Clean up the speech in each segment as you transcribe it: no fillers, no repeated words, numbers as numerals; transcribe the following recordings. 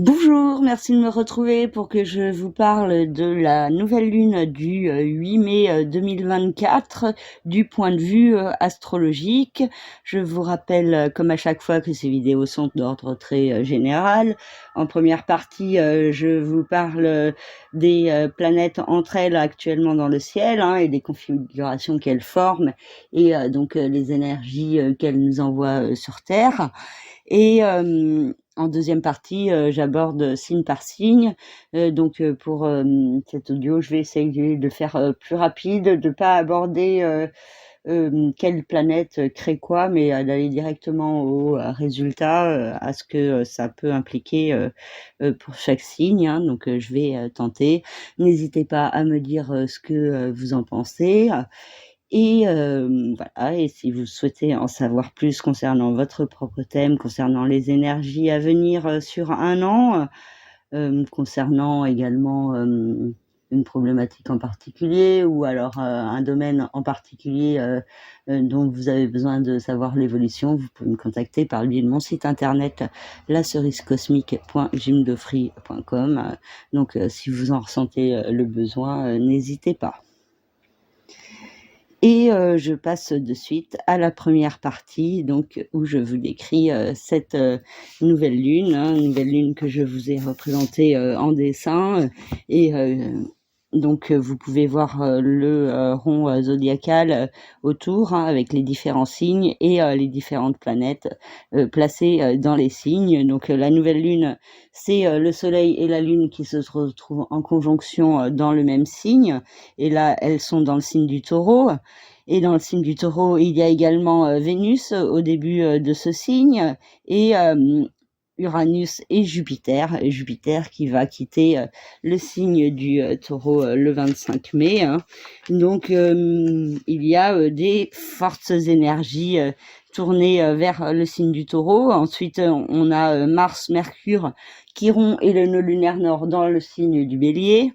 Bonjour, merci de me retrouver pour que je vous parle de la nouvelle lune du 8 mai 2024 du point de vue astrologique. Je vous rappelle, comme à chaque fois, que ces vidéos sont d'ordre très général. En première partie, je vous parle des planètes entre elles actuellement dans le ciel et des configurations qu'elles forment et donc les énergies qu'elles nous envoient sur Terre. Et en deuxième partie, j'aborde signe par signe. Donc pour cet audio, je vais essayer de faire plus rapide, de pas aborder quelle planète crée quoi, mais d'aller directement au résultat, à ce que ça peut impliquer pour chaque signe. Donc je vais tenter. N'hésitez pas à me dire ce que vous en pensez. Et voilà, et si vous souhaitez en savoir plus concernant votre propre thème, concernant les énergies à venir sur un an, concernant également une problématique en particulier ou alors un domaine en particulier dont vous avez besoin de savoir l'évolution, vous pouvez me contacter par le biais de mon site internet lacerisecosmique.jimdofree.com. Donc si vous en ressentez le besoin, n'hésitez pas. Et je passe de suite à la première partie, donc où je vous décris cette nouvelle lune que je vous ai représentée en dessin. Et donc vous pouvez voir le rond zodiacal autour avec les différents signes et les différentes planètes placées dans les signes. Donc la nouvelle lune, c'est le soleil et la lune qui se retrouvent en conjonction dans le même signe. Et là, elles sont dans le signe du Taureau. Et dans le signe du Taureau, il y a également Vénus au début de ce signe et Uranus et Jupiter qui va quitter le signe du Taureau le 25 mai. Donc il y a des fortes énergies tournées vers le signe du Taureau. Ensuite, on a Mars, Mercure, Chiron et le nœud lunaire nord dans le signe du Bélier.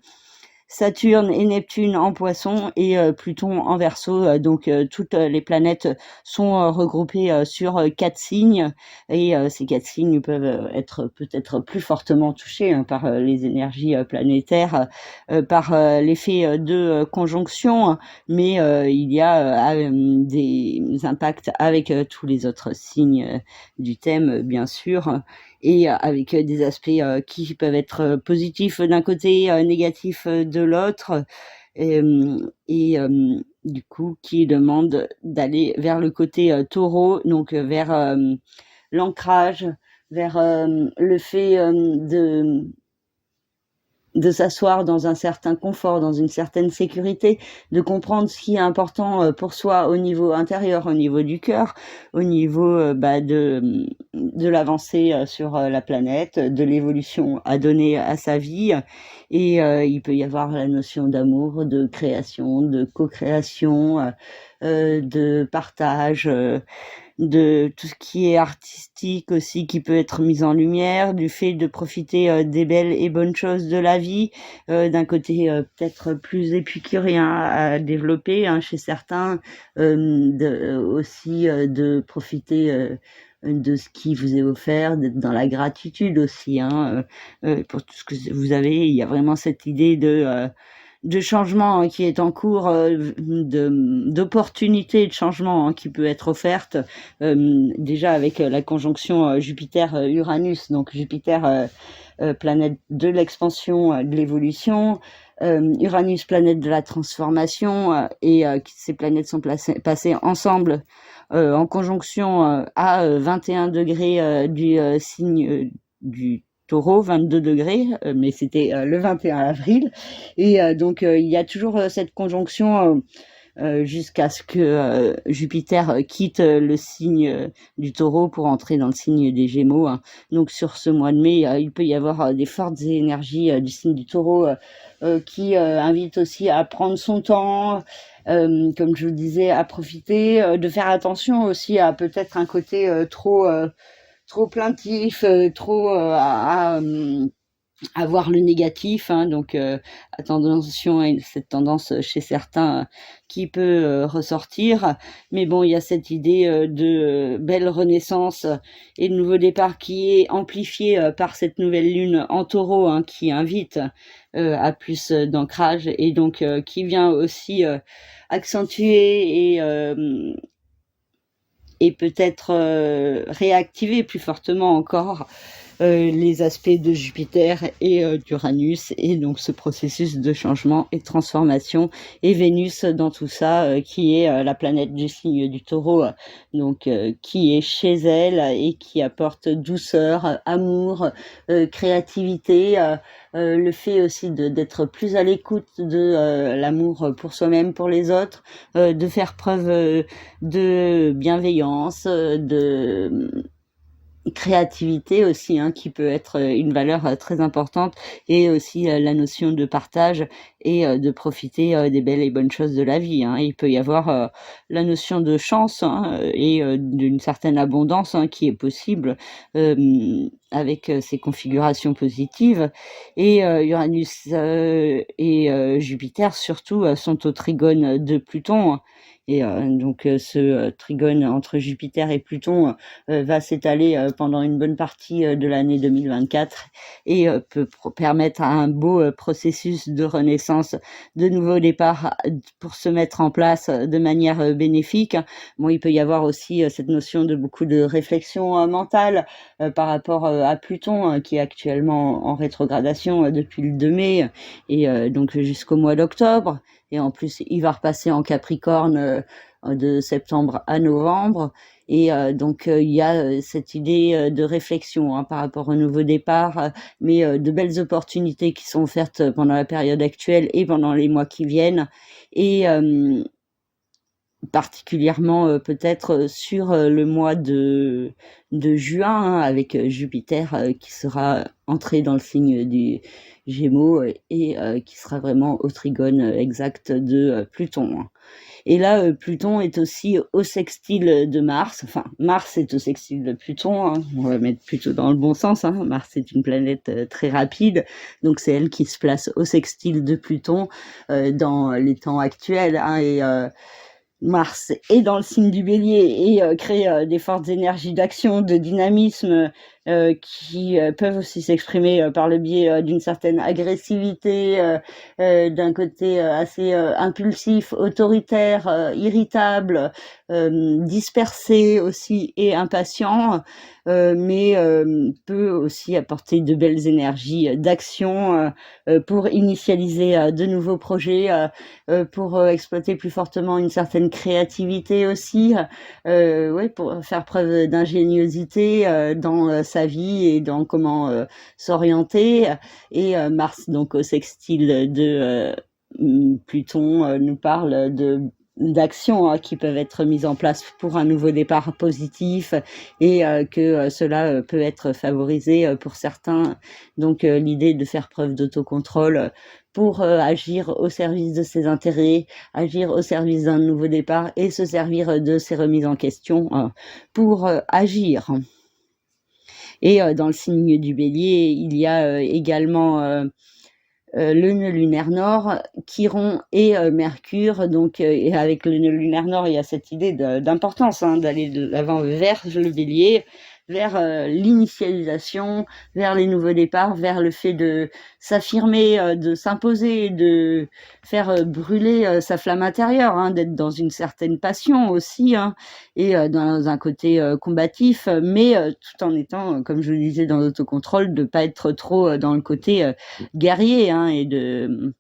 Saturne et Neptune en Poisson et Pluton en Verseau. Donc toutes les planètes sont regroupées sur 4 signes et ces 4 signes peuvent être peut-être plus fortement touchés par les énergies planétaires, par l'effet de conjonction, mais il y a des impacts avec tous les autres signes du thème, bien sûr, et avec des aspects qui peuvent être positifs d'un côté, négatifs de l'autre, et du coup qui demandent d'aller vers le côté taureau, donc vers l'ancrage, vers le fait de s'asseoir dans un certain confort, dans une certaine sécurité, de comprendre ce qui est important pour soi au niveau intérieur, au niveau du cœur, au niveau de l'avancée sur la planète, de l'évolution à donner à sa vie. Et il peut y avoir la notion d'amour, de création, de co-création, de partage, de tout ce qui est artistique aussi qui peut être mis en lumière, du fait de profiter des belles et bonnes choses de la vie, d'un côté peut-être plus épicurien à développer chez certains, aussi de profiter de ce qui vous est offert, d'être dans la gratitude aussi pour tout ce que vous avez. Il y a vraiment cette idée de changement qui est en cours, d'opportunité de changement qui peut être offerte, déjà avec la conjonction Jupiter-Uranus, donc Jupiter, planète de l'expansion, de l'évolution, Uranus, planète de la transformation, et ces planètes sont passées ensemble en conjonction à 21 degrés du signe du Taureau, 22 degrés, mais c'était le 21 avril. Et donc, il y a toujours cette conjonction jusqu'à ce que Jupiter quitte le signe du Taureau pour entrer dans le signe des Gémeaux. Donc, sur ce mois de mai, il peut y avoir des fortes énergies du signe du Taureau qui invitent aussi à prendre son temps, comme je vous disais, à profiter, de faire attention aussi à peut-être un côté trop plaintif, trop à voir le négatif, hein, donc attention à cette tendance chez certains qui peut ressortir. Mais bon, il y a cette idée de belle renaissance et de nouveau départ qui est amplifiée par cette nouvelle lune en taureau, hein, qui invite à plus d'ancrage et donc qui vient aussi accentuer et peut-être réactiver plus fortement encore les aspects de Jupiter et d'Uranus, et donc ce processus de changement et de transformation, et Vénus dans tout ça, qui est la planète du signe du Taureau, donc qui est chez elle et qui apporte douceur, amour, créativité, le fait aussi d'être plus à l'écoute de l'amour pour soi-même, pour les autres, de faire preuve de bienveillance, de créativité aussi, hein, qui peut être une valeur très importante, et aussi la notion de partage et de profiter des belles et bonnes choses de la vie, hein. Il peut y avoir la notion de chance, hein, et d'une certaine abondance, hein, qui est possible avec ces configurations positives. Et Uranus et Jupiter surtout sont au trigone de Pluton, hein. Et donc ce trigone entre Jupiter et Pluton va s'étaler pendant une bonne partie de l'année 2024 et peut permettre à un beau processus de renaissance, de nouveau départ pour se mettre en place de manière bénéfique. Bon, il peut y avoir aussi cette notion de beaucoup de réflexion mentale par rapport à Pluton, qui est actuellement en rétrogradation depuis le 2 mai et donc jusqu'au mois d'octobre. Et en plus, il va repasser en Capricorne de septembre à novembre. Et donc, il y a cette idée de réflexion, hein, par rapport au nouveau départ, mais de belles opportunités qui sont offertes pendant la période actuelle et pendant les mois qui viennent. Et particulièrement peut-être sur le mois de juin, hein, avec Jupiter qui sera entré dans le signe du Gémeaux et qui sera vraiment au trigone exact de Pluton, hein. Et là, Pluton est aussi au sextile de Mars. Enfin, Mars est au sextile de Pluton, hein. On va mettre plutôt dans le bon sens, hein. Mars est une planète très rapide, donc c'est elle qui se place au sextile de Pluton dans les temps actuels, hein, et Mars est dans le signe du Bélier et crée des fortes énergies d'action, de dynamisme qui peuvent aussi s'exprimer par le biais d'une certaine agressivité, d'un côté assez impulsif, autoritaire, irritable, dispersé aussi et impatient, mais peut aussi apporter de belles énergies d'action pour initialiser de nouveaux projets, pour exploiter plus fortement une certaine créativité aussi, ouais, pour faire preuve d'ingéniosité dans sa vie et dans comment s'orienter. Et Mars, donc au sextile de Pluton, nous parle d'actions, hein, qui peuvent être mises en place pour un nouveau départ positif et que cela peut être favorisé pour certains. Donc l'idée de faire preuve d'autocontrôle pour agir au service de ses intérêts, agir au service d'un nouveau départ et se servir de ces remises en question pour agir. Et dans le signe du Bélier, il y a également le nœud lunaire nord, Chiron et Mercure. Donc, et avec le nœud lunaire nord, il y a cette idée d'importance, hein, d'aller de l'avant vers le Bélier, vers l'initialisation, vers les nouveaux départs, vers le fait de s'affirmer, de s'imposer, de faire brûler sa flamme intérieure, hein, d'être dans une certaine passion aussi, hein, et dans un côté combatif, mais tout en étant, comme je le disais, dans l'autocontrôle, de pas être trop dans le côté guerrier, hein, et de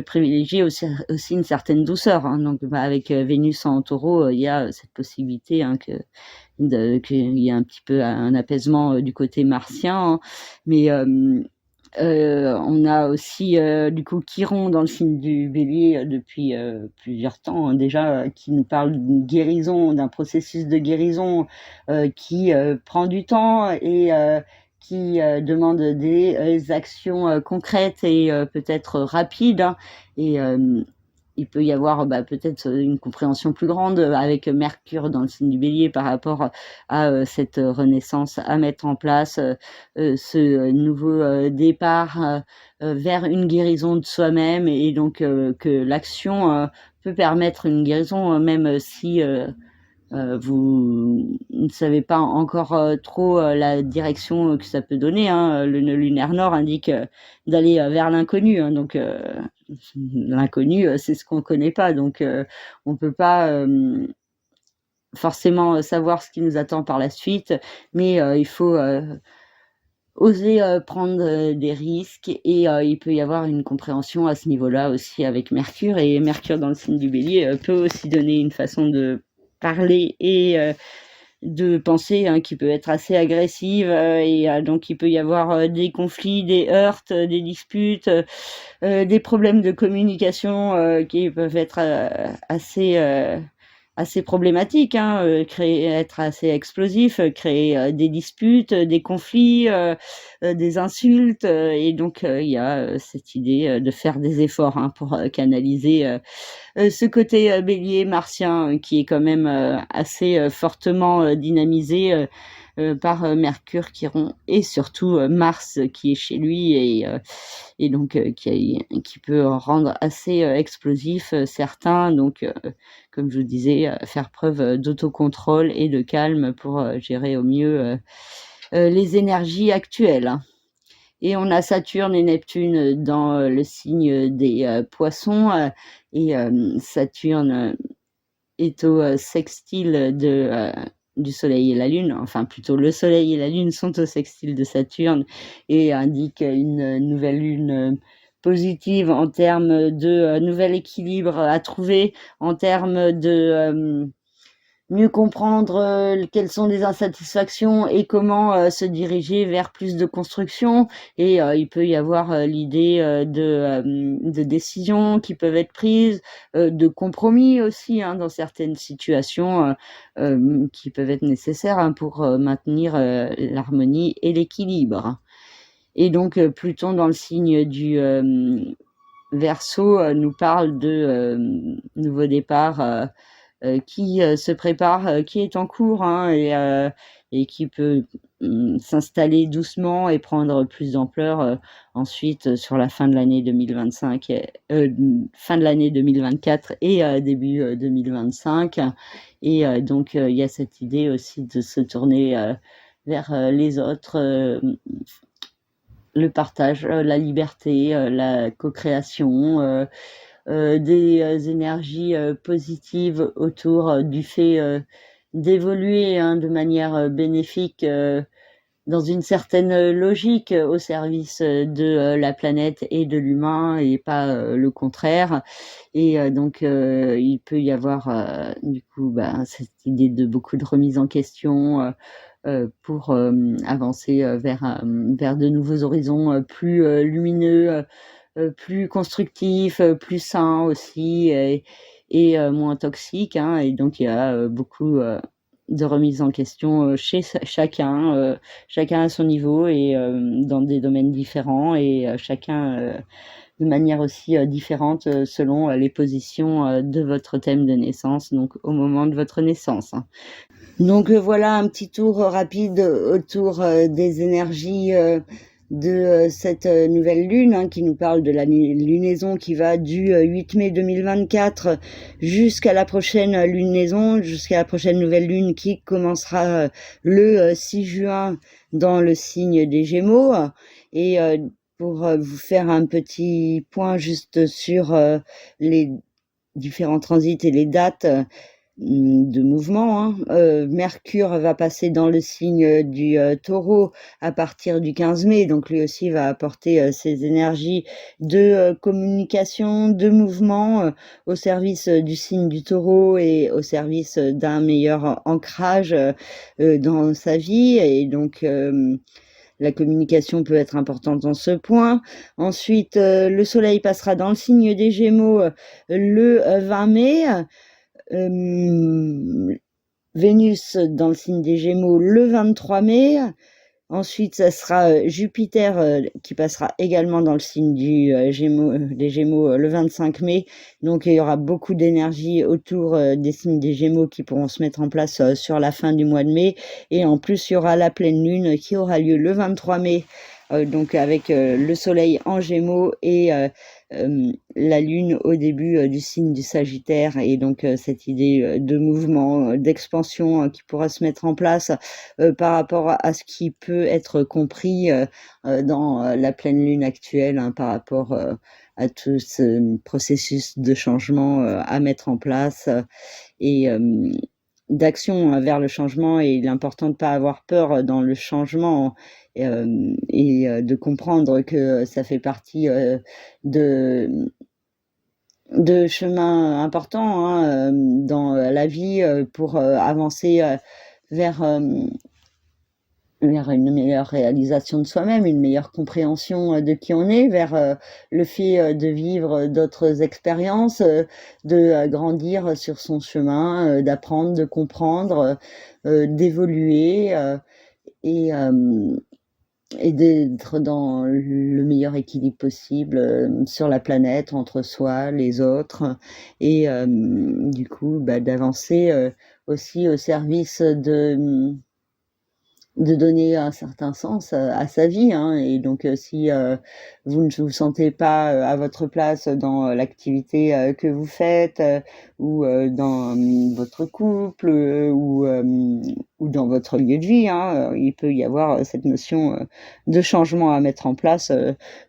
privilégier aussi une certaine douceur, hein. Donc avec Vénus en Taureau, il y a cette possibilité, hein, qu'il y ait un petit peu un apaisement du côté martien, hein. Mais on a aussi du coup Chiron dans le signe du Bélier depuis plusieurs temps, hein, déjà, qui nous parle d'une guérison, d'un processus de guérison qui prend du temps et qui demande des actions concrètes et peut-être rapides, hein. Et il peut y avoir peut-être une compréhension plus grande avec Mercure dans le signe du Bélier par rapport à cette renaissance à mettre en place, ce nouveau départ vers une guérison de soi-même, et donc que l'action peut permettre une guérison, même si vous ne savez pas encore trop la direction que ça peut donner, hein. Le nœud lunaire nord indique d'aller vers l'inconnu, hein, donc l'inconnu, c'est ce qu'on ne connaît pas, donc on ne peut pas forcément savoir ce qui nous attend par la suite, mais il faut oser prendre des risques, et il peut y avoir une compréhension à ce niveau-là aussi avec Mercure, et Mercure dans le signe du Bélier peut aussi donner une façon de parler et de penser, hein, qui peut être assez agressive, et donc il peut y avoir des conflits, des heurts, des disputes, des problèmes de communication qui peuvent être assez problématiques, hein, être assez explosif, créer des disputes, des conflits, des insultes, et donc il y a cette idée de faire des efforts, hein, pour canaliser ce côté bélier martien qui est quand même assez fortement dynamisé par Mercure, Chiron, et surtout Mars qui est chez lui, et donc qui peut rendre assez explosif certains. Donc, comme je vous disais, faire preuve d'autocontrôle et de calme pour gérer au mieux les énergies actuelles. Et on a Saturne et Neptune dans le signe des poissons, et Saturne est au sextile du Soleil et la Lune, enfin plutôt le Soleil et la Lune sont au sextile de Saturne, et indique une nouvelle lune positive en termes de nouvel équilibre à trouver, en termes de mieux comprendre quelles sont les insatisfactions et comment se diriger vers plus de construction. Et il peut y avoir l'idée de décisions qui peuvent être prises, de compromis aussi, hein, dans certaines situations qui peuvent être nécessaires, hein, pour maintenir l'harmonie et l'équilibre. Et donc Pluton dans le signe du Verseau nous parle de nouveau départ qui se prépare, qui est en cours, hein, et qui peut s'installer doucement et prendre plus d'ampleur ensuite sur la fin de l'année 2025, fin de l'année 2024 et début 2025. Et donc il y a cette idée aussi de se tourner vers les autres, le partage, la liberté, la co-création, des énergies positives autour du fait d'évoluer, hein, de manière bénéfique, dans une certaine logique, au service de la planète et de l'humain, et pas le contraire. Et donc il peut y avoir du coup cette idée de beaucoup de remise en question pour avancer vers de nouveaux horizons plus lumineux, plus constructif, plus sain aussi, et moins toxique, hein. Et donc il y a beaucoup de remise en question chez chacun, chacun à son niveau, et dans des domaines différents, et chacun de manière aussi différente selon les positions de votre thème de naissance, donc au moment de votre naissance, hein. Donc voilà un petit tour rapide autour des énergies de cette nouvelle lune, hein, qui nous parle de la lunaison qui va du 8 mai 2024 jusqu'à la prochaine lunaison, jusqu'à la prochaine nouvelle lune qui commencera le 6 juin dans le signe des Gémeaux. Et pour vous faire un petit point juste sur les différents transits et les dates de mouvement, hein. Mercure va passer dans le signe du Taureau à partir du 15 mai, donc lui aussi va apporter ses énergies de communication, de mouvement au service du signe du Taureau, et au service d'un meilleur ancrage dans sa vie. Et donc la communication peut être importante dans ce point. Ensuite, le Soleil passera dans le signe des Gémeaux le 20 mai. Vénus dans le signe des Gémeaux le 23 mai, Ensuite, ça sera Jupiter qui passera également dans le signe des Gémeaux le 25 mai. Donc, il y aura beaucoup d'énergie autour des signes des Gémeaux qui pourront se mettre en place sur la fin du mois de mai. Et en plus, il y aura la pleine lune qui aura lieu le 23 mai. Donc avec le soleil en Gémeaux et la lune au début du signe du Sagittaire, et donc cette idée de mouvement, d'expansion qui pourra se mettre en place par rapport à ce qui peut être compris dans la pleine lune actuelle, par rapport à tout ce processus de changement à mettre en place et d'action vers le changement. Et il est important de ne pas avoir peur dans le changement et de comprendre que ça fait partie de chemins importants dans la vie pour avancer vers une meilleure réalisation de soi-même, une meilleure compréhension de qui on est, vers le fait de vivre d'autres expériences, de grandir sur son chemin, d'apprendre, de comprendre, d'évoluer et d'être dans le meilleur équilibre possible sur la planète, entre soi, les autres, et du coup d'avancer aussi au service de donner un certain sens à sa vie, et donc si vous ne vous sentez pas à votre place dans l'activité que vous faites, ou dans votre couple, ou dans votre lieu de vie, il peut y avoir cette notion de changement à mettre en place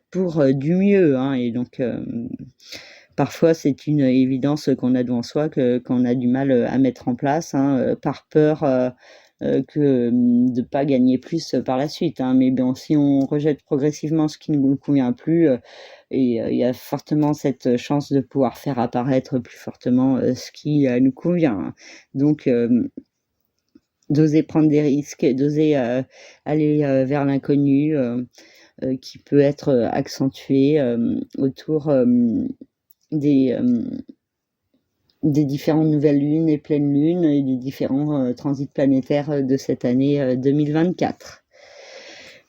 pour du mieux, et donc parfois c'est une évidence qu'on a devant soi, qu'on a du mal à mettre en place, par peur que de pas gagner plus par la suite, mais bon, si on rejette progressivement ce qui ne nous convient plus, et il y a fortement cette chance de pouvoir faire apparaître plus fortement ce qui nous convient. Donc d'oser prendre des risques, d'oser aller vers l'inconnu, qui peut être accentué autour des différentes nouvelles lunes et pleines lunes et des différents transits planétaires de cette année 2024.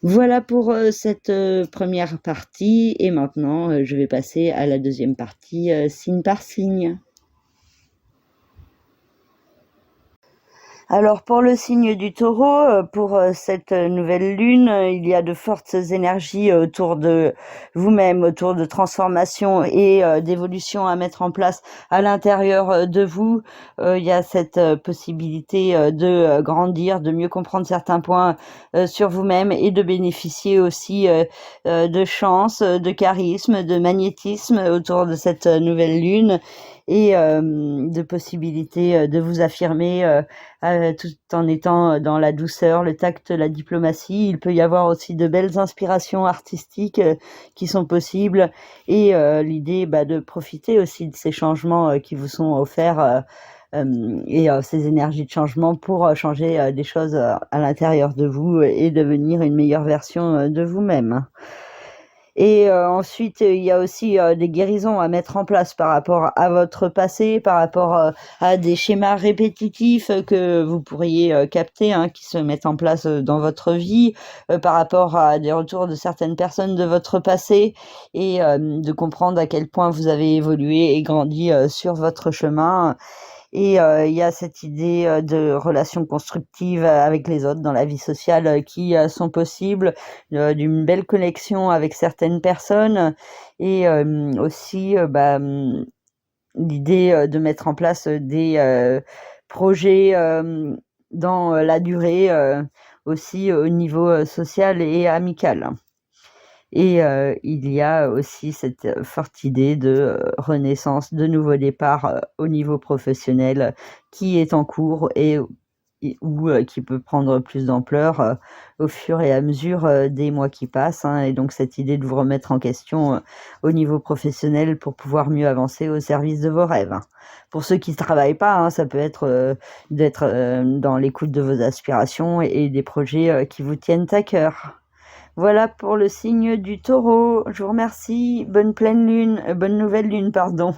Voilà pour cette première partie, et maintenant je vais passer à la deuxième partie, signe par signe. Alors pour le signe du Taureau, pour cette nouvelle lune, il y a de fortes énergies autour de vous-même, autour de transformation et d'évolution à mettre en place à l'intérieur de vous. Il y a cette possibilité de grandir, de mieux comprendre certains points sur vous-même, et de bénéficier aussi de chance, de charisme, de magnétisme autour de cette nouvelle lune, et de possibilités de vous affirmer tout en étant dans la douceur, le tact, la diplomatie. Il peut y avoir aussi de belles inspirations artistiques qui sont possibles, et l'idée de profiter aussi de ces changements qui vous sont offerts, et ces énergies de changement pour changer des choses à l'intérieur de vous et devenir une meilleure version de vous-même. Et ensuite, il y a aussi des guérisons à mettre en place par rapport à votre passé, par rapport à des schémas répétitifs que vous pourriez capter, qui se mettent en place dans votre vie, par rapport à des retours de certaines personnes de votre passé, et de comprendre à quel point vous avez évolué et grandi sur votre chemin. Et il y a cette idée de relations constructives avec les autres dans la vie sociale qui sont possibles, d'une belle connexion avec certaines personnes, et aussi l'idée de mettre en place des projets dans la durée, aussi au niveau social et amical. Et il y a aussi cette forte idée de renaissance, de nouveau départ au niveau professionnel qui est en cours, ou qui peut prendre plus d'ampleur au fur et à mesure des mois qui passent, et donc cette idée de vous remettre en question au niveau professionnel pour pouvoir mieux avancer au service de vos rêves. Pour ceux qui ne travaillent pas, ça peut être d'être dans l'écoute de vos aspirations et des projets qui vous tiennent à cœur. Voilà pour le signe du Taureau. Je vous remercie. Bonne nouvelle lune, pardon.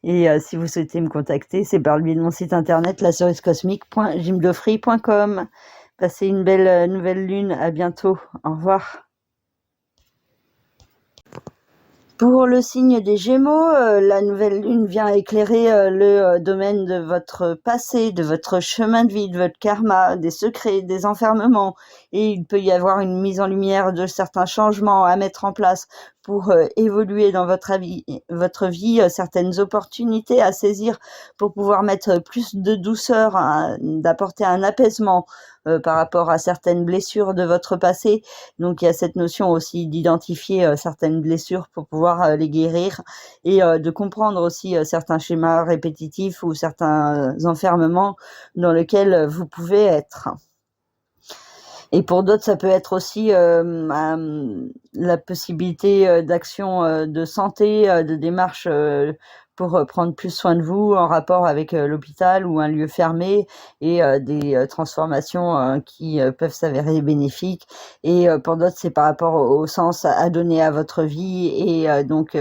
Et si vous souhaitez me contacter, c'est par le biais de mon site internet laceriscosmique.jimdofree.com. Passez une belle nouvelle lune. À bientôt. Au revoir. Pour le signe des Gémeaux, la nouvelle lune vient éclairer le domaine de votre passé, de votre chemin de vie, de votre karma, des secrets, des enfermements. Et il peut y avoir une mise en lumière de certains changements à mettre en place pour évoluer dans votre vie, certaines opportunités à saisir pour pouvoir mettre plus de douceur, d'apporter un apaisement par rapport à certaines blessures de votre passé. Donc il y a cette notion aussi d'identifier certaines blessures pour pouvoir les guérir et de comprendre aussi certains schémas répétitifs ou certains enfermements dans lesquels vous pouvez être. Et pour d'autres, ça peut être aussi la possibilité d'action de santé, de démarche pour prendre plus soin de vous en rapport avec l'hôpital ou un lieu fermé et des transformations qui peuvent s'avérer bénéfiques. Et pour d'autres, c'est par rapport au sens à donner à votre vie et donc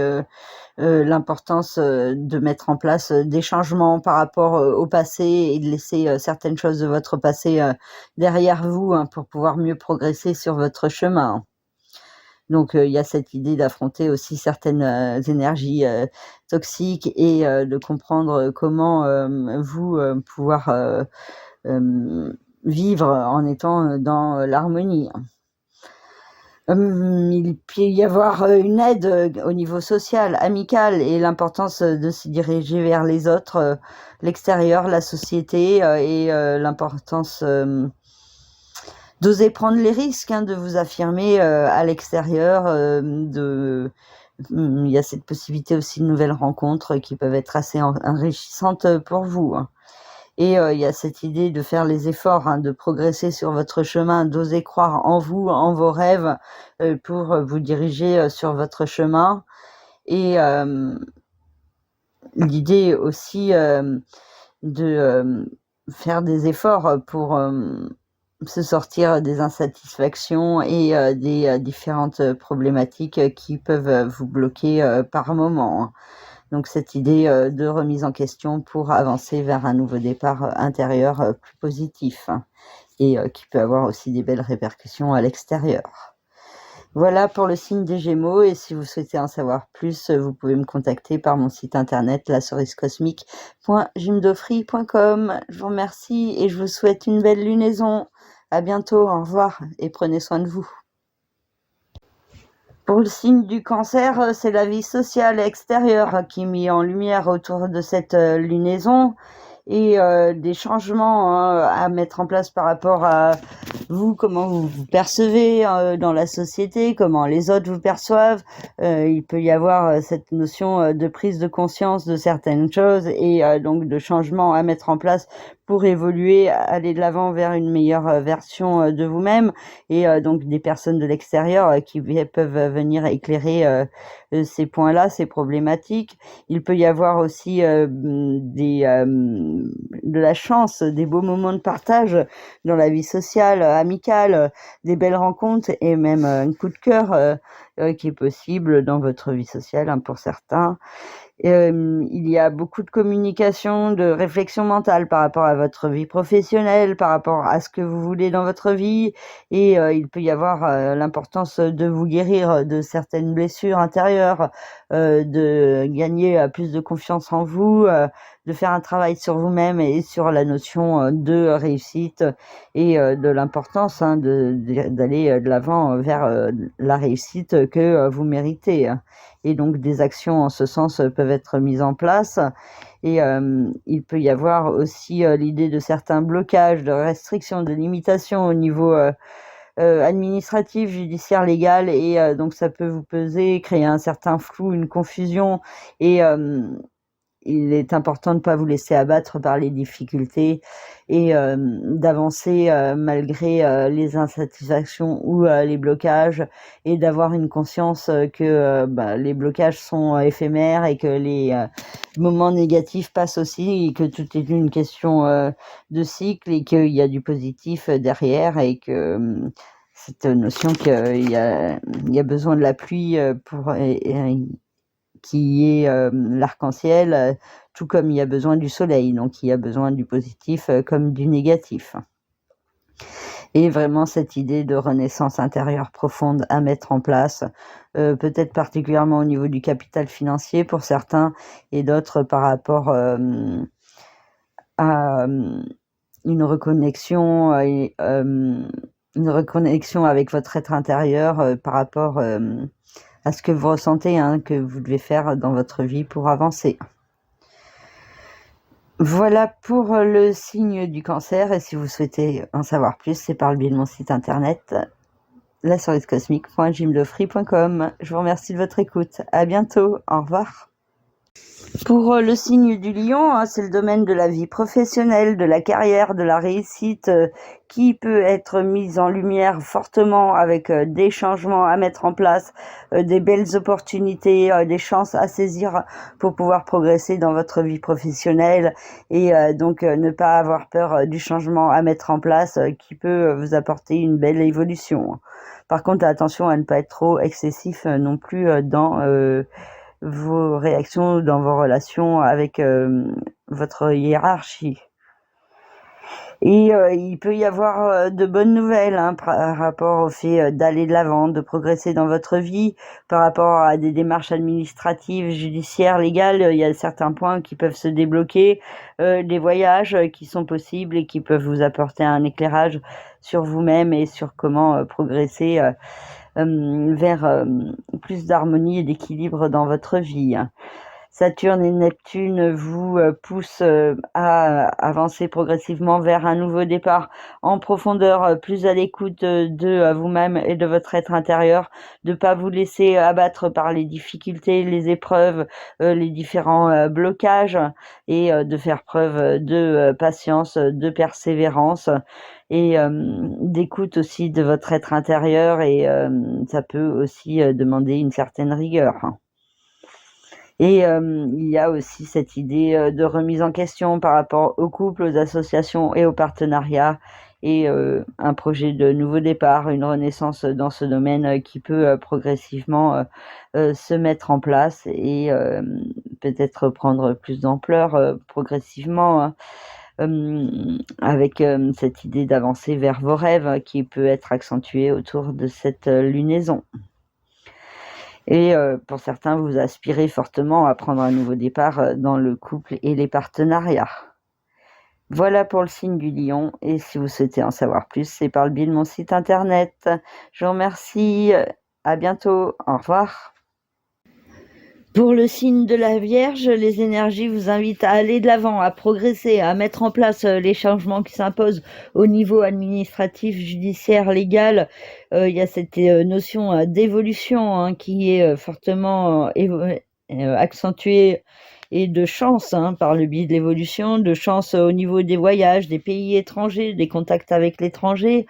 l'importance de mettre en place des changements par rapport au passé et de laisser certaines choses de votre passé derrière vous pour pouvoir mieux progresser sur votre chemin. Donc il y a cette idée d'affronter aussi certaines énergies toxiques et de comprendre comment vous pouvoir vivre en étant dans l'harmonie. Il peut y avoir une aide au niveau social, amical et l'importance de se diriger vers les autres, l'extérieur, la société et l'importance d'oser prendre les risques, de vous affirmer à l'extérieur. Il y a cette possibilité aussi de nouvelles rencontres qui peuvent être assez enrichissantes pour vous. Et il y a cette idée de faire les efforts, de progresser sur votre chemin, d'oser croire en vous, en vos rêves, pour vous diriger sur votre chemin. Et l'idée aussi de faire des efforts pour se sortir des insatisfactions et des différentes problématiques qui peuvent vous bloquer par moment. Donc cette idée de remise en question pour avancer vers un nouveau départ intérieur plus positif et qui peut avoir aussi des belles répercussions à l'extérieur. Voilà pour le signe des Gémeaux et si vous souhaitez en savoir plus, vous pouvez me contacter par mon site internet lacerisecosmique.jimdofree.com. Je vous remercie et je vous souhaite une belle lunaison. À bientôt, au revoir et prenez soin de vous. Pour le signe du Cancer, c'est la vie sociale extérieure qui est mise en lumière autour de cette lunaison et des changements à mettre en place par rapport à vous, comment vous vous percevez dans la société, comment les autres vous perçoivent. Il peut y avoir cette notion de prise de conscience de certaines choses et donc de changements à mettre en place pour évoluer, aller de l'avant vers une meilleure version de vous-même et donc des personnes de l'extérieur qui peuvent venir éclairer ces points-là, ces problématiques. Il peut y avoir aussi de la chance, des beaux moments de partage dans la vie sociale, amicale, des belles rencontres et même un coup de cœur qui est possible dans votre vie sociale pour certains. Il y a beaucoup de communication, de réflexion mentale par rapport à votre vie professionnelle, par rapport à ce que vous voulez dans votre vie et il peut y avoir l'importance de vous guérir de certaines blessures intérieures, de gagner plus de confiance en vous, de faire un travail sur vous-même et sur la notion de réussite et de l'importance d'aller de l'avant vers la réussite que vous méritez. Et donc des actions en ce sens peuvent être mises en place. Et il peut y avoir aussi l'idée de certains blocages, de restrictions, de limitations au niveau administratif, judiciaire, légal. Et donc ça peut vous peser, créer un certain flou, une confusion. Et il est important de ne pas vous laisser abattre par les difficultés et d'avancer malgré les insatisfactions ou les blocages et d'avoir une conscience que les blocages sont éphémères et que les moments négatifs passent aussi et que tout est une question de cycle et qu'il y a du positif derrière et que cette notion qu'il y a besoin de la pluie pour qui est l'arc-en-ciel, tout comme il y a besoin du soleil, donc il y a besoin du positif comme du négatif. Et vraiment cette idée de renaissance intérieure profonde à mettre en place, peut-être particulièrement au niveau du capital financier pour certains et d'autres par rapport, à, une reconnexion, une reconnexion avec votre être intérieur, par rapport, à ce que vous ressentez, hein, que vous devez faire dans votre vie pour avancer. Voilà pour le signe du Cancer, et si vous souhaitez en savoir plus, c'est par le biais de mon site internet lacerisecosmique.jimlefree.com. Je vous remercie de votre écoute. À bientôt. Au revoir. Pour le signe du Lion, hein, c'est le domaine de la vie professionnelle, de la carrière, de la réussite, qui peut être mise en lumière fortement avec des changements à mettre en place, des belles opportunités, des chances à saisir pour pouvoir progresser dans votre vie professionnelle, et donc ne pas avoir peur du changement à mettre en place, qui peut vous apporter une belle évolution. Par contre, attention à ne pas être trop excessif non plus dans vos réactions, dans vos relations avec votre hiérarchie. Et il peut y avoir de bonnes nouvelles, hein, par rapport au fait d'aller de l'avant, de progresser dans votre vie, par rapport à des démarches administratives, judiciaires, légales. Il y a certains points qui peuvent se débloquer, des voyages qui sont possibles et qui peuvent vous apporter un éclairage sur vous-même et sur comment progresser vers plus d'harmonie et d'équilibre dans votre vie. Saturne et Neptune vous poussent à avancer progressivement vers un nouveau départ en profondeur, plus à l'écoute de vous-même et de votre être intérieur, de ne pas vous laisser abattre par les difficultés, les épreuves, les différents blocages, et de faire preuve de patience, de persévérance, et d'écoute aussi de votre être intérieur, et ça peut aussi demander une certaine rigueur. Et il y a aussi cette idée de remise en question par rapport aux couples, aux associations et aux partenariats, et un projet de nouveau départ, une renaissance dans ce domaine qui peut progressivement se mettre en place, et peut-être prendre plus d'ampleur progressivement, hein, avec cette idée d'avancer vers vos rêves qui peut être accentuée autour de cette lunaison. Et pour certains, vous aspirez fortement à prendre un nouveau départ dans le couple et les partenariats. Voilà pour le signe du Lion, et si vous souhaitez en savoir plus, c'est par le biais de mon site internet. Je vous remercie, à bientôt, au revoir. Pour le signe de la Vierge, les énergies vous invitent à aller de l'avant, à progresser, à mettre en place les changements qui s'imposent au niveau administratif, judiciaire, légal. Il y a cette notion d'évolution, hein, qui est fortement accentuée, et de chance, hein, par le biais de l'évolution, de chance au niveau des voyages, des pays étrangers, des contacts avec l'étranger,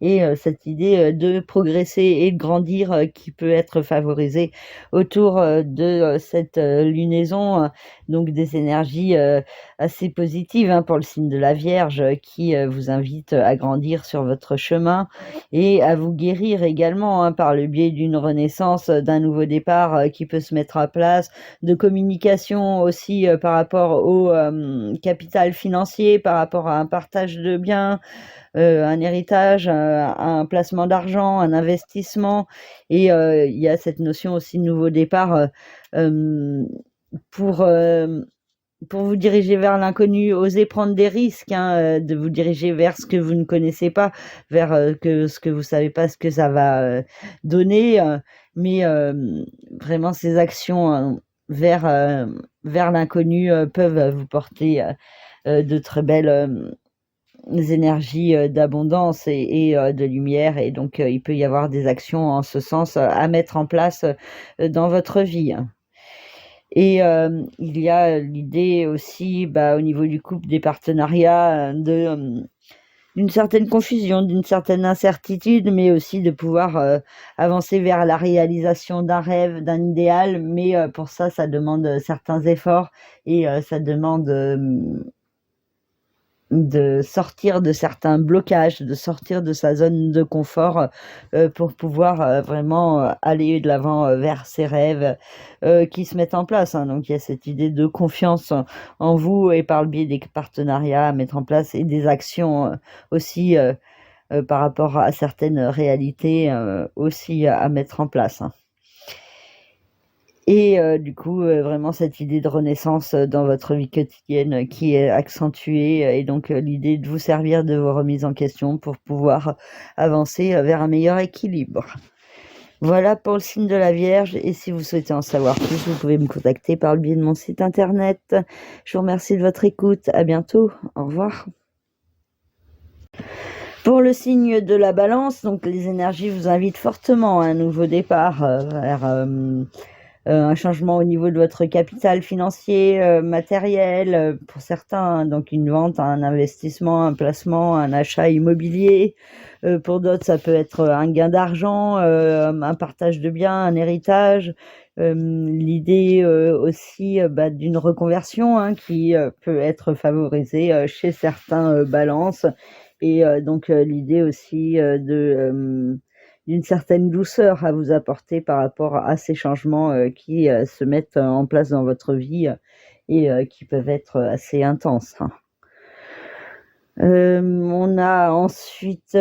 et cette idée de progresser et de grandir qui peut être favorisée autour de cette lunaison, donc des énergies assez positives, hein, pour le signe de la Vierge, qui vous invite à grandir sur votre chemin et à vous guérir également, hein, par le biais d'une renaissance, d'un nouveau départ qui peut se mettre en place, de communication aussi par rapport au capital financier, par rapport à un partage de biens, un héritage, un placement d'argent, un investissement, et il y a cette notion aussi de nouveau départ pour vous diriger vers l'inconnu, oser prendre des risques, hein, de vous diriger vers ce que vous ne connaissez pas, vers ce que vous savez pas ce que ça va donner, mais vraiment ces actions vers l'inconnu peuvent vous porter de très belles énergies d'abondance et de lumière, et donc il peut y avoir des actions en ce sens à mettre en place dans votre vie. Et il y a l'idée aussi, au niveau du couple, des partenariats, d'une certaine confusion, d'une certaine incertitude, mais aussi de pouvoir avancer vers la réalisation d'un rêve, d'un idéal, mais pour ça demande certains efforts, et ça demande de sortir de certains blocages, de sortir de sa zone de confort pour pouvoir vraiment aller de l'avant vers ses rêves qui se mettent en place, hein. Donc il y a cette idée de confiance en vous, et par le biais des partenariats à mettre en place et des actions aussi par rapport à certaines réalités aussi à mettre en place, hein. Et du coup, vraiment cette idée de renaissance, dans votre vie quotidienne, qui est accentuée, et donc l'idée de vous servir de vos remises en question pour pouvoir avancer, vers un meilleur équilibre. Voilà pour le signe de la Vierge, et si vous souhaitez en savoir plus, vous pouvez me contacter par le biais de mon site internet. Je vous remercie de votre écoute. À bientôt. Au revoir. Pour le signe de la Balance, donc les énergies vous invitent fortement à un nouveau départ, vers, un changement au niveau de votre capital financier, matériel, pour certains, donc une vente, un investissement, un placement, un achat immobilier. Pour d'autres, ça peut être un gain d'argent, un partage de biens, un héritage. L'idée aussi d'une reconversion, hein, qui peut être favorisée chez certains balances. Et donc l'idée aussi d'une certaine douceur à vous apporter par rapport à ces changements qui se mettent en place dans votre vie, et qui peuvent être assez intenses, hein. On a ensuite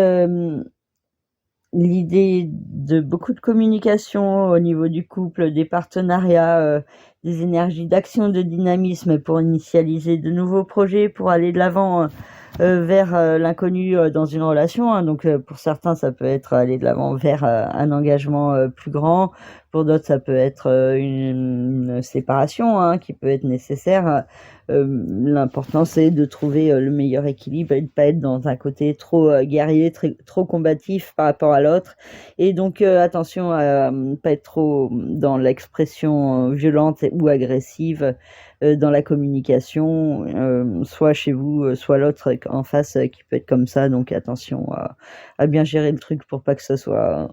l'idée de beaucoup de communication au niveau du couple, des partenariats, des énergies d'action, de dynamisme pour initialiser de nouveaux projets, pour aller de l'avant vers l'inconnu dans une relation, hein. Donc pour certains, ça peut être aller de l'avant vers un engagement plus grand. Pour d'autres, ça peut être une séparation, hein, qui peut être nécessaire. L'important, c'est de trouver le meilleur équilibre et de ne pas être dans un côté trop guerrier, trop combatif par rapport à l'autre. Et donc attention à ne pas être trop dans l'expression violente ou agressive dans la communication, soit chez vous, soit l'autre en face qui peut être comme ça. Donc attention à bien gérer le truc pour pas que ça soit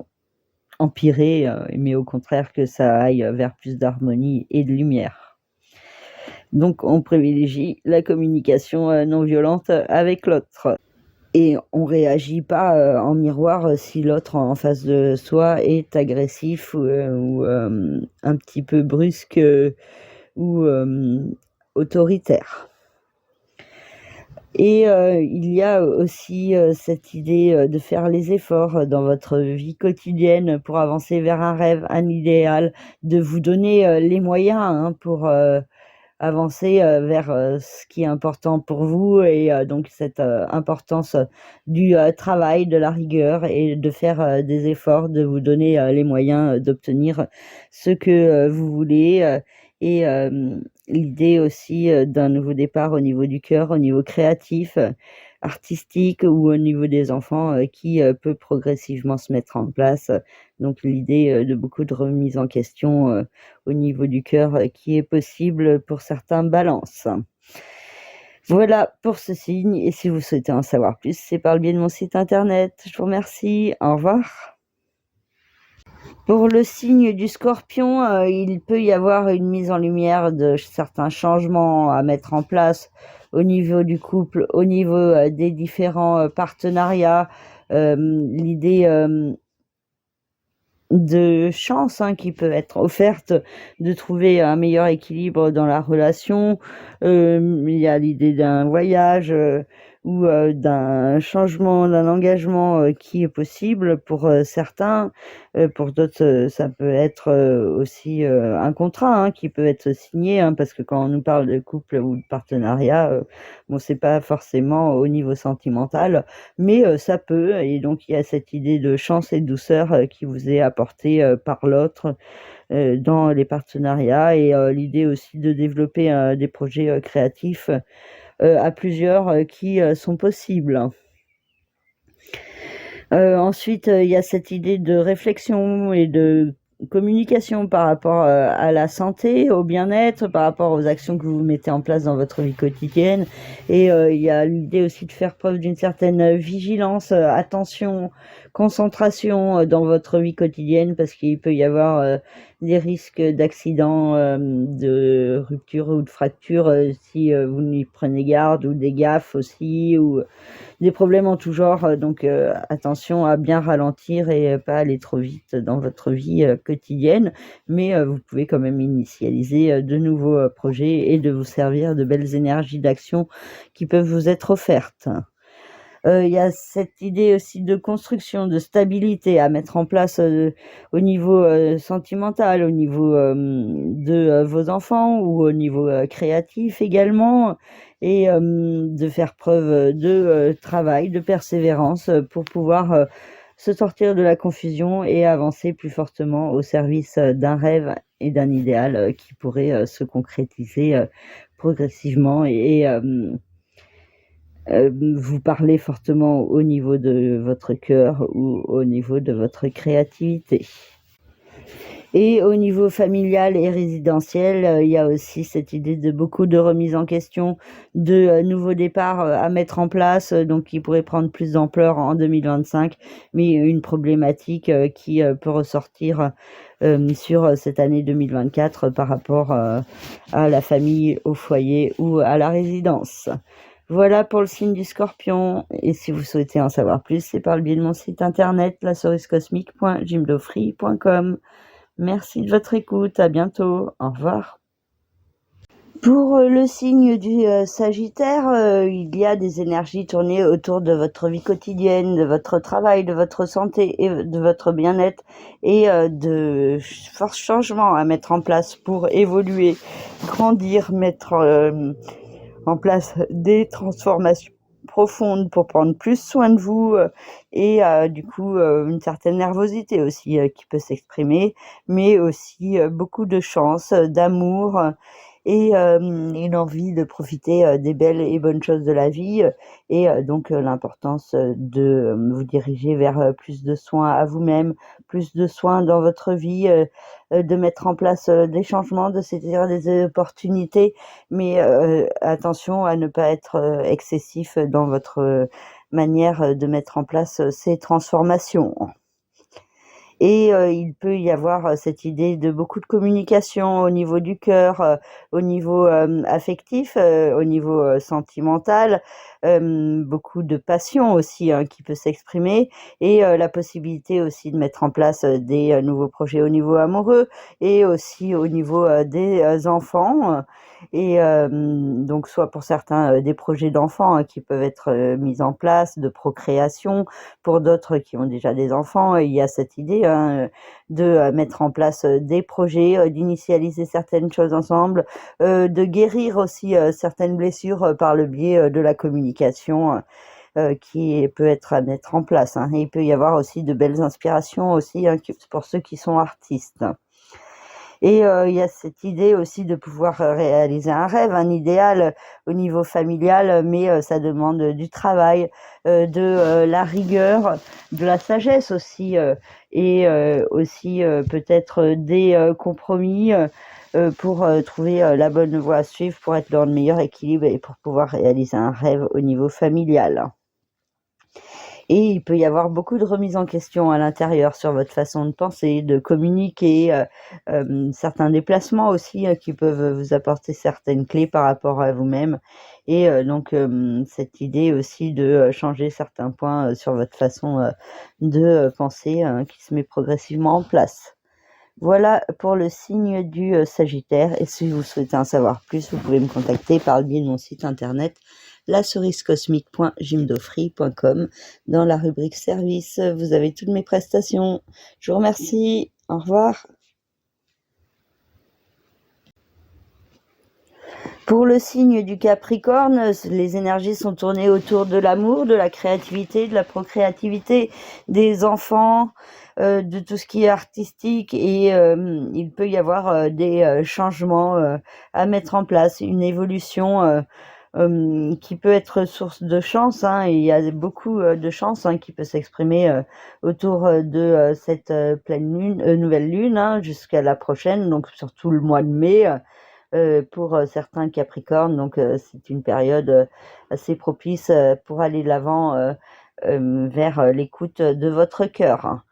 empiré, mais au contraire que ça aille vers plus d'harmonie et de lumière. Donc on privilégie la communication non violente avec l'autre. Et on réagit pas en miroir si l'autre en face de soi est agressif ou un petit peu brusque ou autoritaire. Et il y a aussi cette idée de faire les efforts dans votre vie quotidienne pour avancer vers un rêve, un idéal, de vous donner les moyens, hein, pour avancer vers ce qui est important pour vous, et donc cette importance du travail, de la rigueur, et de faire des efforts, de vous donner les moyens d'obtenir ce que vous voulez, et l'idée aussi d'un nouveau départ au niveau du cœur, au niveau créatif, artistique, ou au niveau des enfants, qui peut progressivement se mettre en place. Donc l'idée de beaucoup de remise en question au niveau du cœur qui est possible pour certains balances. Voilà pour ce signe, et si vous souhaitez en savoir plus, c'est par le biais de mon site internet. Je vous remercie. Au revoir. Pour le signe du Scorpion, il peut y avoir une mise en lumière de certains changements à mettre en place au niveau du couple, au niveau des différents partenariats. L'idée de chance, hein, qui peut être offerte, de trouver un meilleur équilibre dans la relation. Il y a l'idée d'un voyage ou d'un changement, d'un engagement qui est possible pour certains. Pour d'autres, ça peut être aussi un contrat, hein, qui peut être signé, hein, parce que quand on nous parle de couple ou de partenariat, bon, c'est pas forcément au niveau sentimental, mais ça peut. Et donc il y a cette idée de chance et de douceur qui vous est apportée par l'autre dans les partenariats, et l'idée aussi de développer des projets créatifs à plusieurs qui sont possibles. Ensuite, il y a cette idée de réflexion et de communication par rapport à la santé, au bien-être, par rapport aux actions que vous mettez en place dans votre vie quotidienne. Et il y a l'idée aussi de faire preuve d'une certaine vigilance, attention, concentration dans votre vie quotidienne, parce qu'il peut y avoir des risques d'accidents, de rupture ou de fracture si vous n'y prenez garde, ou des gaffes aussi, ou des problèmes en tout genre. Donc attention à bien ralentir et pas aller trop vite dans votre vie quotidienne, mais vous pouvez quand même initialiser de nouveaux projets et de vous servir de belles énergies d'action qui peuvent vous être offertes. Il y a cette idée aussi de construction, de stabilité à mettre en place, au niveau, sentimental, au niveau, de, vos enfants ou au niveau, créatif également et de faire preuve, de, travail, de persévérance, pour pouvoir, se sortir de la confusion et avancer plus fortement au service, d'un rêve et d'un idéal, qui pourrait, se concrétiser, progressivement et vous parlez fortement au niveau de votre cœur ou au niveau de votre créativité. Et au niveau familial et résidentiel, il y a aussi cette idée de beaucoup de remise en question, de, nouveaux départs, à mettre en place, donc qui pourrait prendre plus d'ampleur en 2025, mais une problématique, qui, peut ressortir, sur, cette année 2024 par rapport, à la famille, au foyer ou à la résidence. Voilà pour le signe du Scorpion. Et si vous souhaitez en savoir plus, c'est par le biais de mon site internet lasouriscosmique.jimdofree.com. Merci de votre écoute. À bientôt. Au revoir. Pour le signe du Sagittaire, il y a des énergies tournées autour de votre vie quotidienne, de votre travail, de votre santé et de votre bien-être et de forts changements à mettre en place pour évoluer, grandir, mettre en place des transformations profondes pour prendre plus soin de vous et du coup une certaine nervosité aussi qui peut s'exprimer, mais aussi beaucoup de chance, d'amour et une envie de profiter des belles et bonnes choses de la vie et donc l'importance de vous diriger vers plus de soins à vous-même, plus de soins dans votre vie, de mettre en place des changements, de saisir des opportunités, mais attention à ne pas être excessif dans votre manière de mettre en place ces transformations. Et il peut y avoir cette idée de beaucoup de communication au niveau du cœur, au niveau affectif, au niveau sentimental, beaucoup de passion aussi, hein, qui peut s'exprimer et la possibilité aussi de mettre en place des nouveaux projets au niveau amoureux et aussi au niveau des enfants. Et donc soit pour certains des projets d'enfants hein, qui peuvent être mis en place, de procréation, pour d'autres qui ont déjà des enfants, il y a cette idée hein, de mettre en place des projets, d'initialiser certaines choses ensemble, de guérir aussi certaines blessures par le biais de la communication qui peut être à mettre en place. Hein. Et il peut y avoir aussi de belles inspirations aussi hein, pour ceux qui sont artistes. Et il y a cette idée aussi de pouvoir réaliser un rêve, un idéal au niveau familial, mais ça demande du travail, de la rigueur, de la sagesse aussi, et aussi peut-être des compromis pour trouver la bonne voie à suivre pour être dans le meilleur équilibre et pour pouvoir réaliser un rêve au niveau familial. Et il peut y avoir beaucoup de remises en question à l'intérieur sur votre façon de penser, de communiquer, certains déplacements aussi, qui peuvent vous apporter certaines clés par rapport à vous-même et donc cette idée aussi de changer certains points, sur votre façon, de penser, qui se met progressivement en place. Voilà pour le signe du Sagittaire et si vous souhaitez en savoir plus, vous pouvez me contacter par le biais de mon site internet lasouriscosmique.jimdofree.com. Dans la rubrique service, vous avez toutes mes prestations. Je vous remercie. Au revoir. Pour le signe du Capricorne, les énergies sont tournées autour de l'amour, de la créativité, de la procréativité, des enfants, de tout ce qui est artistique et il peut y avoir des changements à mettre en place, une évolution qui peut être source de chance. Hein, et il y a beaucoup de chance hein, qui peut s'exprimer autour de cette pleine lune, nouvelle lune hein, jusqu'à la prochaine, donc surtout le mois de mai. Pour certains Capricornes, donc c'est une période assez propice pour aller de l'avant vers l'écoute de votre cœur. Hein.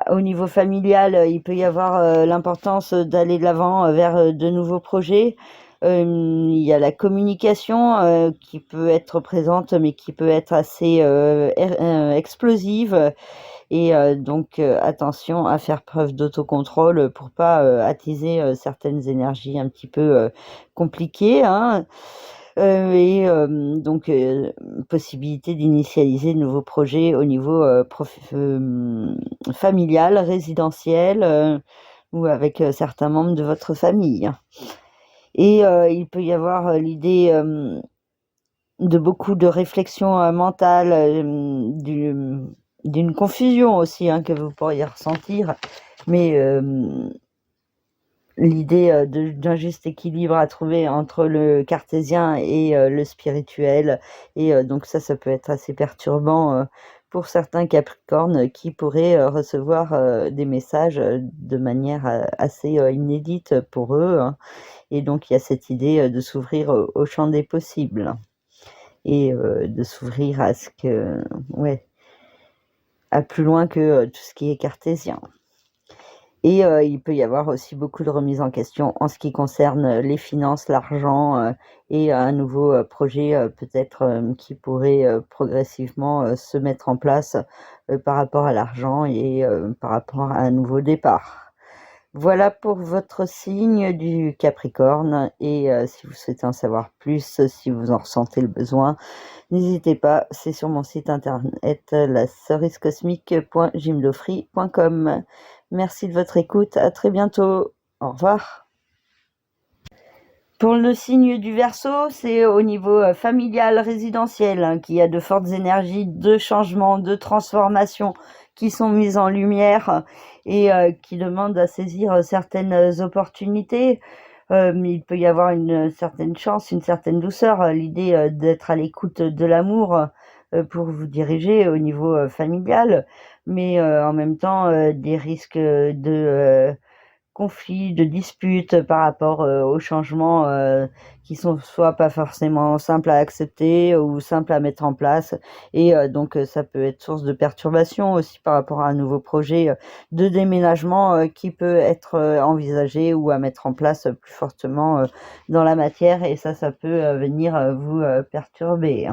Au niveau familial, il peut y avoir l'importance d'aller de l'avant vers de nouveaux projets. Il y a la communication qui peut être présente, mais qui peut être assez explosive. Et donc attention à faire preuve d'autocontrôle pour pas attiser certaines énergies un petit peu compliquées. Hein. et donc possibilité d'initialiser de nouveaux projets au niveau familial, résidentiel, ou avec certains membres de votre famille. Et il peut y avoir l'idée de beaucoup de réflexions mentales, d'une confusion aussi, que vous pourriez ressentir, mais l'idée d'un juste équilibre à trouver entre le cartésien et le spirituel. Et donc ça peut être assez perturbant pour certains Capricornes qui pourraient recevoir des messages de manière assez inédite pour eux, Et donc il y a cette idée de s'ouvrir au champ des possibles et de s'ouvrir à ce que, à plus loin que tout ce qui est cartésien. Et il peut y avoir aussi beaucoup de remises en question en ce qui concerne les finances, l'argent, et un nouveau projet peut-être qui pourrait progressivement se mettre en place par rapport à l'argent et par rapport à un nouveau départ. Voilà pour votre signe du Capricorne. Et si vous souhaitez en savoir plus, si vous en ressentez le besoin, n'hésitez pas, c'est sur mon site internet lacerisecosmique.jimdofry.com. Merci de votre écoute, à très bientôt, au revoir. Pour le signe du Verseau, c'est au niveau familial, résidentiel, qu'il y a de fortes énergies de changement, de transformation qui sont mises en lumière et qui demandent à saisir certaines opportunités. Il peut y avoir une certaine chance, une certaine douceur, l'idée d'être à l'écoute de l'amour pour vous diriger au niveau familial, mais en même temps des risques de conflits, de disputes par rapport aux changements qui sont soit pas forcément simples à accepter ou simples à mettre en place. Et donc ça peut être source de perturbation aussi par rapport à un nouveau projet de déménagement qui peut être envisagé ou à mettre en place plus fortement dans la matière. Et ça peut venir vous perturber.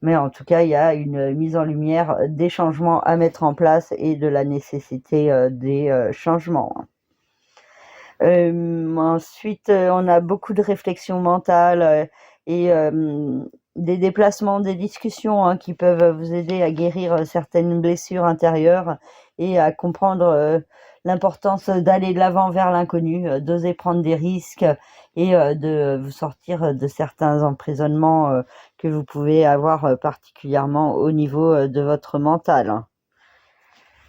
Mais en tout cas, il y a une mise en lumière des changements à mettre en place et de la nécessité des changements. Ensuite, on a beaucoup de réflexions mentales et des déplacements, des discussions qui peuvent vous aider à guérir certaines blessures intérieures et à comprendre l'importance d'aller de l'avant vers l'inconnu, d'oser prendre des risques et de vous sortir de certains emprisonnements que vous pouvez avoir particulièrement au niveau de votre mental.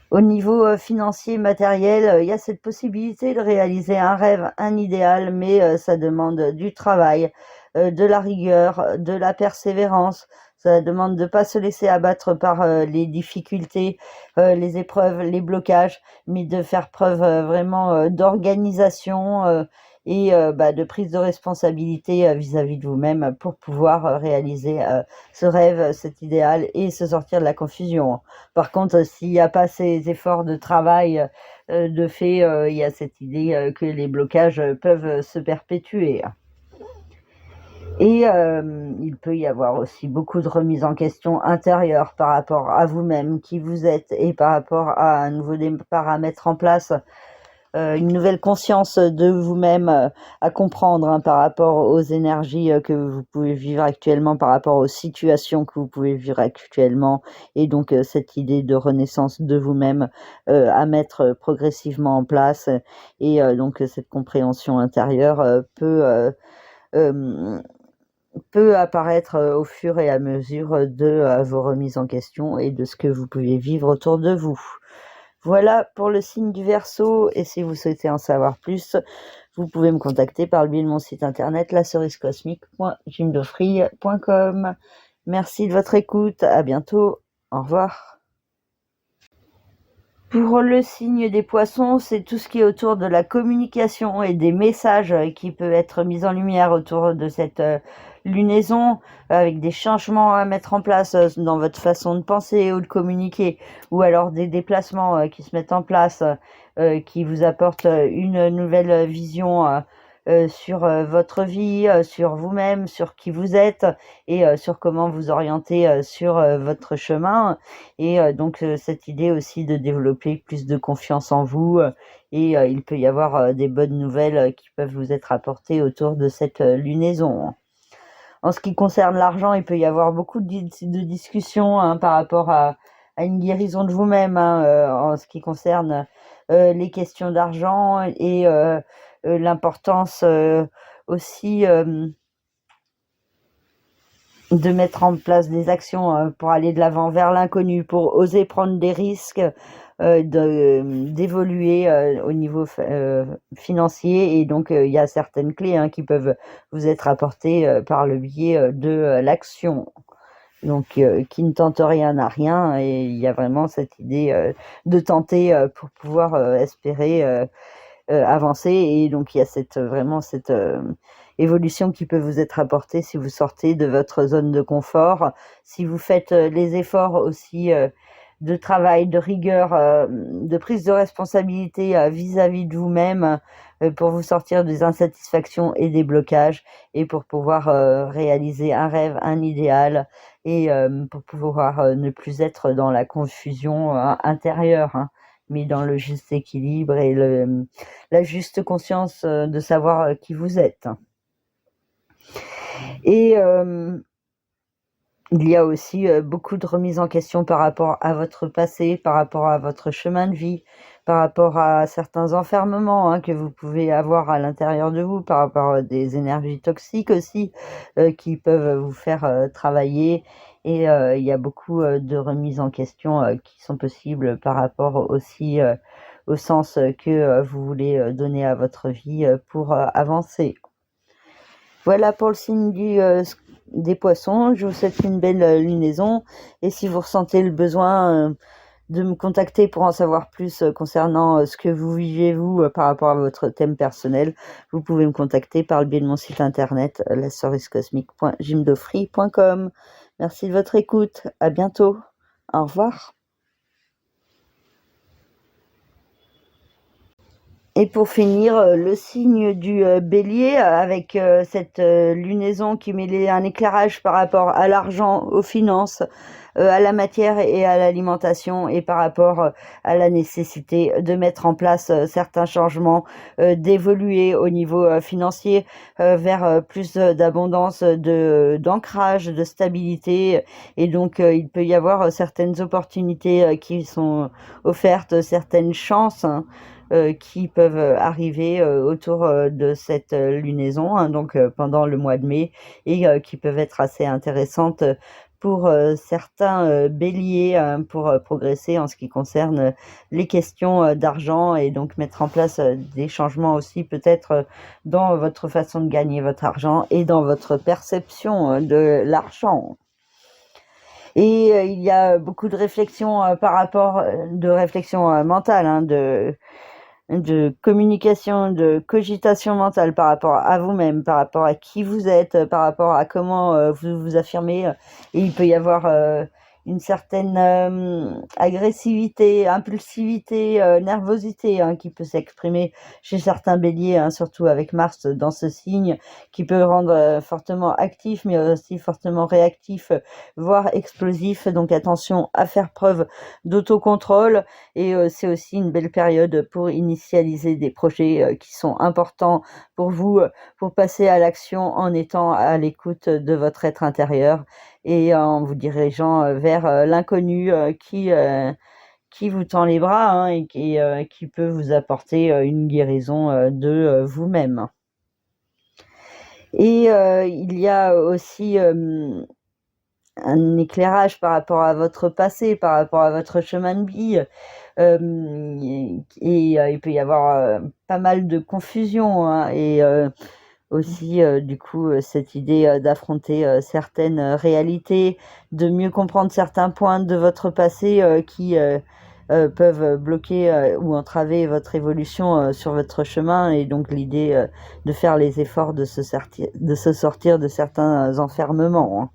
Au niveau financier, matériel, il y a cette possibilité de réaliser un rêve, un idéal, mais ça demande du travail, de la rigueur, de la persévérance. Ça demande de ne pas se laisser abattre par les difficultés, les épreuves, les blocages, mais de faire preuve vraiment d'organisation et de prise de responsabilité vis-à-vis de vous-même pour pouvoir réaliser ce rêve, cet idéal et se sortir de la confusion. Par contre, s'il n'y a pas ces efforts de travail de fait, il y a cette idée que les blocages peuvent se perpétuer. Et il peut y avoir aussi beaucoup de remises en question intérieures par rapport à vous-même, qui vous êtes, et par rapport à un nouveau départ à mettre en place, une nouvelle conscience de vous-même à comprendre par rapport aux énergies que vous pouvez vivre actuellement, par rapport aux situations que vous pouvez vivre actuellement. Et donc cette idée de renaissance de vous-même à mettre progressivement en place. Et donc cette compréhension intérieure peut apparaître au fur et à mesure de vos remises en question et de ce que vous pouvez vivre autour de vous. Voilà pour le signe du Verseau, et si vous souhaitez en savoir plus, vous pouvez me contacter par le biais de mon site internet lacerisecosmique.jimdofry.com. Merci de votre écoute, à bientôt, au revoir. Pour le signe des Poissons, c'est tout ce qui est autour de la communication et des messages qui peut être mis en lumière autour de cette lunaison, avec des changements à mettre en place dans votre façon de penser ou de communiquer, ou alors des déplacements qui se mettent en place, qui vous apportent une nouvelle vision sur votre vie, sur vous-même, sur qui vous êtes et sur comment vous orienter sur votre chemin. Et donc cette idée aussi de développer plus de confiance en vous et il peut y avoir des bonnes nouvelles qui peuvent vous être apportées autour de cette lunaison. En ce qui concerne l'argent, il peut y avoir beaucoup de discussions par rapport à une guérison de vous-même, en ce qui concerne les questions d'argent et l'importance aussi de mettre en place des actions pour aller de l'avant vers l'inconnu, pour oser prendre des risques, d'évoluer au niveau financier. Et donc, il y a certaines clés qui peuvent vous être apportées par le biais de l'action. Donc, qui ne tente rien n'a rien. Et il y a vraiment cette idée de tenter pour pouvoir espérer avancer. Et donc, il y a vraiment cette évolution qui peut vous être apportée si vous sortez de votre zone de confort, si vous faites les efforts aussi de travail, de rigueur, de prise de responsabilité vis-à-vis de vous-même, pour vous sortir des insatisfactions et des blocages, et pour pouvoir réaliser un rêve, un idéal, et pour pouvoir ne plus être dans la confusion intérieure, mais dans le juste équilibre et la juste conscience de savoir qui vous êtes. Et il y a aussi beaucoup de remises en question par rapport à votre passé, par rapport à votre chemin de vie, par rapport à certains enfermements que vous pouvez avoir à l'intérieur de vous, par rapport à des énergies toxiques aussi qui peuvent vous faire travailler. Et il y a beaucoup de remises en question qui sont possibles par rapport aussi au sens que vous voulez donner à votre vie pour avancer. Voilà pour le signe des poissons. Je vous souhaite une belle lunaison. Et si vous ressentez le besoin de me contacter pour en savoir plus concernant ce que vous vivez, vous, par rapport à votre thème personnel, vous pouvez me contacter par le biais de mon site internet, laservicecosmique.jimdofree.com. Merci de votre écoute. À bientôt. Au revoir. Et pour finir, le signe du bélier, avec cette lunaison qui met un éclairage par rapport à l'argent, aux finances, à la matière et à l'alimentation, et par rapport à la nécessité de mettre en place certains changements, d'évoluer au niveau financier vers plus d'abondance, d'ancrage, de stabilité. Et donc, il peut y avoir certaines opportunités qui sont offertes, certaines chances qui peuvent arriver autour de cette lunaison, donc pendant le mois de mai, et qui peuvent être assez intéressantes pour certains béliers, pour progresser en ce qui concerne les questions d'argent, et donc mettre en place des changements aussi peut-être dans votre façon de gagner votre argent et dans votre perception de l'argent. Et il y a beaucoup de réflexions par rapport, de réflexion mentale, de communication, de cogitation mentale par rapport à vous-même, par rapport à qui vous êtes, par rapport à comment vous vous affirmez. Et il peut y avoir une certaine agressivité, impulsivité, nervosité qui peut s'exprimer chez certains béliers, surtout avec Mars dans ce signe, qui peut rendre fortement actif, mais aussi fortement réactif, voire explosif. Donc attention à faire preuve d'autocontrôle. Et c'est aussi une belle période pour initialiser des projets qui sont importants pour vous, pour passer à l'action en étant à l'écoute de votre être intérieur, et en vous dirigeant vers l'inconnu qui vous tend les bras, et qui peut vous apporter une guérison de vous-même. Et il y a aussi un éclairage par rapport à votre passé, par rapport à votre chemin de vie. Il peut y avoir pas mal de confusion, et aussi du coup cette idée d'affronter certaines réalités, de mieux comprendre certains points de votre passé qui peuvent bloquer ou entraver votre évolution sur votre chemin. Et donc l'idée de faire les efforts de se sortir de certains enfermements.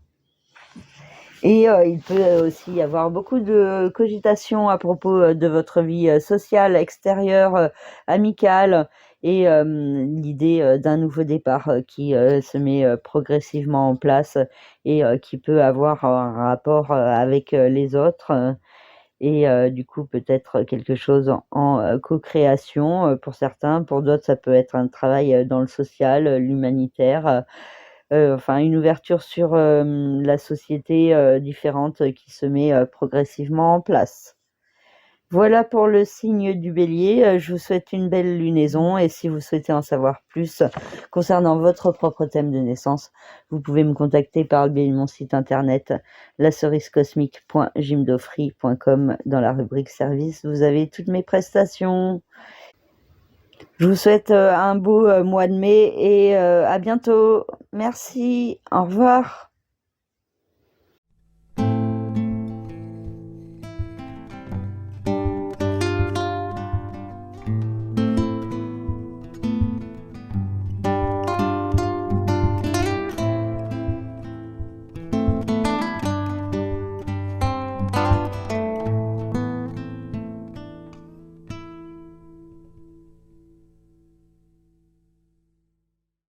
Et il peut aussi y avoir beaucoup de cogitation à propos de votre vie sociale, extérieure, amicale, et l'idée d'un nouveau départ qui se met progressivement en place, et qui peut avoir un rapport avec les autres, et du coup peut-être quelque chose en co-création pour certains. Pour d'autres, ça peut être un travail dans le social, l'humanitaire, enfin une ouverture sur la société différente qui se met progressivement en place. Voilà pour le signe du Bélier. Je vous souhaite une belle lunaison et si vous souhaitez en savoir plus concernant votre propre thème de naissance, vous pouvez me contacter par le biais de mon site internet lacerisecosmique.jimdofry.com. Dans la rubrique service, vous avez toutes mes prestations. Je vous souhaite un beau mois de mai et à bientôt. Merci. Au revoir.